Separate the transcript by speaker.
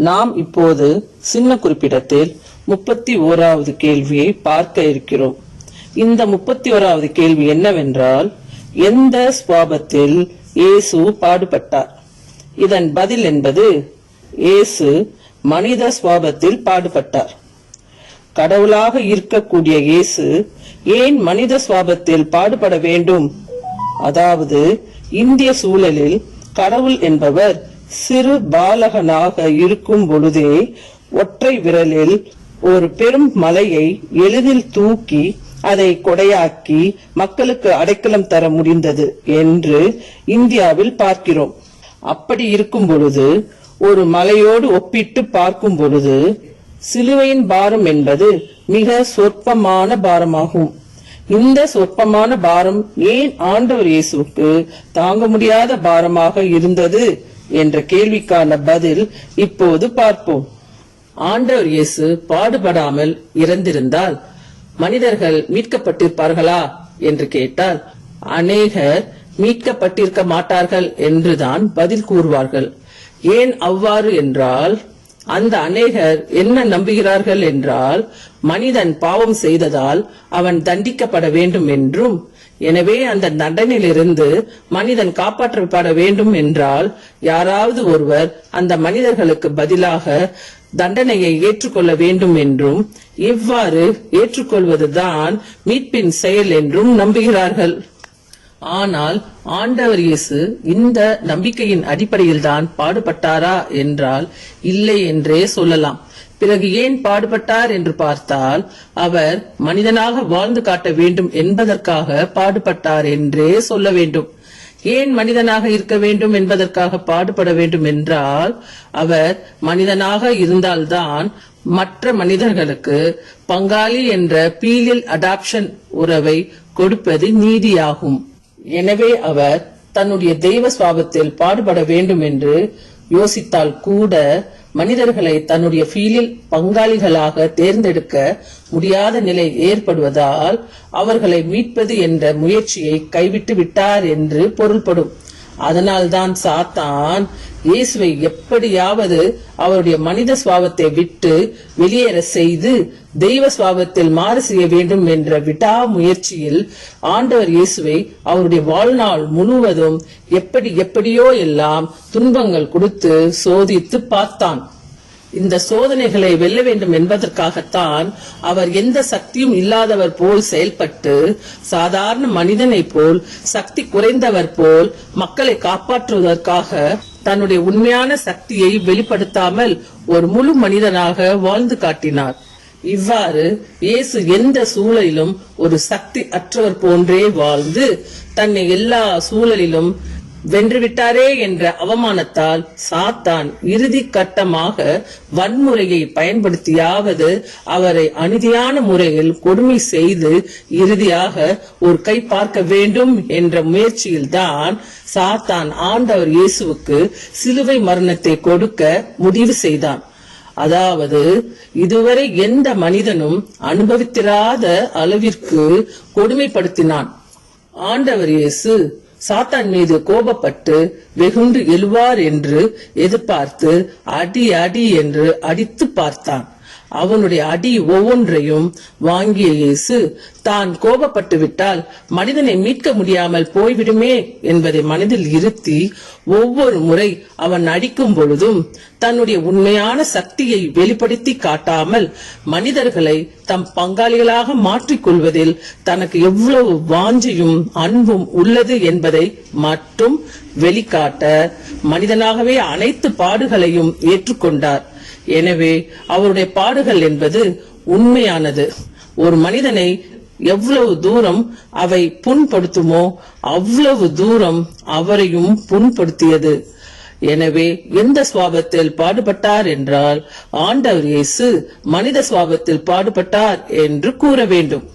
Speaker 1: நாம் இப்போது சின்ன குறிப்பிடத்தில் 31வது கேள்வியை பார்க்க இருக்கிறோம். இந்த 31வது கேள்வி என்னவென்றால், எந்த ஸ்வாபத்தில் இயேசு பாடுபட்டார்? இதன் பதில் என்பது, இயேசு மனித ஸ்வாபத்தில் பாடுபட்டார். கடவுளாக இருக்கக்கூடிய இயேசு ஏன் மனித ஸ்வாபத்தில் பாடுபட வேண்டும்? அதாவது இந்திய சூழலில் கடவுள் என்பவர் சிறு பாலகனாக இருக்கும் பொழுதே ஒற்றை விரலில் ஒரு பெரும் மலையை எளிதில் தூக்கி அதை கொடையாக்கி மக்களுக்கு அடைக்கலம் தர முடிந்தது என்று இந்தியாவில் பார்க்கிறோம். அப்படி இருக்கும் பொழுது ஒரு மலையோடு ஒப்பிட்டு பார்க்கும் பொழுது சிலுவையின் பாரம் என்பது மிக சொற்பமான பாரமாகும். இந்த சொற்பமான பாரம் ஏன் ஆண்டவர் இயேசுவுக்கு தாங்க முடியாத பாரமாக இருந்தது என்ற கேள்விக்கான பதில் இப்போது பார்ப்போம். ஆண்டவர் இயேசு பாடுபடாமல் இறந்திருந்தால் மனிதர்கள் மீட்கப்பட்டிருப்பார்களா என்று கேட்டால் அநேகர் மீட்கப்பட்டிருக்க மாட்டார்கள் என்றுதான் பதில் கூறுவார்கள். ஏன் அவ்வாறு என்றால், அந்த அநேகர் என்ன நம்புகிறார்கள் என்றால், மனிதன் பாவம் செய்ததால் அவன் தண்டிக்கப்பட வேண்டும் என்றும், எனவே அந்த தண்டனையிலிருந்து மனிதன் காப்பாற்றப்பட வேண்டும் என்றால் யாராவது ஒருவர் அந்த மனிதர்களுக்கு பதிலாக தண்டனையை ஏற்றுக்கொள்ள வேண்டும் என்றும், இவ்வாறு ஏற்றுக்கொள்வதுதான் மீட்பின் செயல் என்றும் நம்புகிறார்கள். ஆனால் ஆண்டவர் இயேசு இந்த நம்பிக்கையின் அடிப்படையில் தான் பாடுபட்டாரா என்றால் இல்லை என்றே சொல்லலாம். பிறகு ஏன் பாடுபட்டார் என்று பார்த்தால், அவர் மனிதனாக வாழ்ந்து காட்ட வேண்டும் என்பதற்காக பாடுபட்டார் என்றே சொல்ல வேண்டும். ஏன் மனிதனாக இருக்க வேண்டும் என்பதற்காக பாடுபட வேண்டும் என்றால், அவர் மனிதனாக இருந்தால்தான் மற்ற மனிதர்களுக்கு பங்காளி என்ற பீலியல் அடாப்ஷன் உறவை கொடுப்பது நீதியாகும். எனவே அவர் தன்னுடைய தெய்வ சுவாபத்தில் பாடுபட வேண்டும் என்று யோசித்தால் கூட மனிதர்களை தன்னுடைய ஃபீலில் பங்காளிகளாக தேர்ந்தெடுக்க முடியாத நிலை ஏற்படுவதால் அவர்களை மீட்பது என்ற முயற்சியை கைவிட்டு விட்டார் என்று பொருள்படும். அதனால்தான் சாத்தான் இயேசுவை எப்படியாவது அவருடைய மனித சுவாபத்தை விட்டு வெளியேற செய்து தெய்வ சுவாபத்தில் மாறு செய்ய வேண்டும் என்ற விடாமுயற்சியில் ஆண்டவர் இயேசுவை அவருடைய வாழ்நாள் முழுவதும் எப்படியோ எல்லாம் துன்பங்கள் கொடுத்து சோதித்து பார்த்தான். இந்த சோதனைகளை வெல்ல வேண்டும் என்பதற்காகத்தான் அவர் எந்த சக்தியும் இல்லாதவர் போல் செயல்பட்டு சாதாரண மனிதனை போல் சக்தி குறைந்தவர் போல் மக்களை காப்பாற்றுவதற்காக தன்னுடைய உண்மையான சக்தியை வெளிப்படுத்தாமல் ஒரு முழு மனிதனாக வாழ்ந்து காட்டினார். இவ்வாறு இயேசு எந்த சூழலிலும் ஒரு சக்தி அற்றவர் போன்றே வாழ்ந்து தன்னை எல்லா சூழலிலும் வென்றுவிட்டாரே என்ற அவமானத்தால் சாத்தான் இறுதி கட்டமாக வன்முறையை பயன்படுத்தியாவது அவரை அநீதியான முறையில் கொடுமை செய்து இறுதியாக ஒரு கை பார்க்க வேண்டும் என்ற முயற்சியில்தான் சாத்தான் ஆண்டவர் இயேசுவுக்கு சிலுவை மரணத்தை கொடுக்க முடிவு செய்தான். அதாவது இதுவரை எந்த மனிதனும் அனுபவித்திராத அளவிற்கு கொடுமைப்படுத்தினான். ஆண்டவர் இயேசு சாத்தான் மீது கோபப்பட்டு வெகுண்டு எழுவார் என்று எதிர்பார்த்து அடி என்று அடித்து பார்த்தான். அவனுடைய அடி ஒவ்வொன்றையும் வாங்கிய இயேசு தான் கோபப்பட்டு விட்டால் மனிதனை மீட்க முடியாமல் போய்விடுமே என்பதை மனதில் இருத்தி ஒவ்வொரு முறை அவன் அடிக்கும் பொழுதும் தன்னுடைய உண்மையான சக்தியை வெளிப்படுத்தி காட்டாமல் மனிதர்களை தம் பங்காளிகளாக மாற்றிக்கொள்வதில் தனக்கு எவ்வளவு வாஞ்சையும் அன்பும் உள்ளது என்பதை மட்டும் வெளிக்காட்ட மனிதனாகவே அனைத்து பாடுகளையும் ஏற்றுக்கொண்டார். எனவே அவருடைய பாடுகள் என்பது உண்மையானது. ஒரு மனிதனை எவ்வளவு தூரம் அவை புண்படுத்துமோ அவ்வளவு தூரம் அவரையும் புண்படுத்தியது. எனவே எந்த சுவாபத்தில் பாடுபட்டார் என்றால் ஆண்டவர் இயேசு மனித சுவாபத்தில் பாடுபட்டார் என்று கூற வேண்டும்.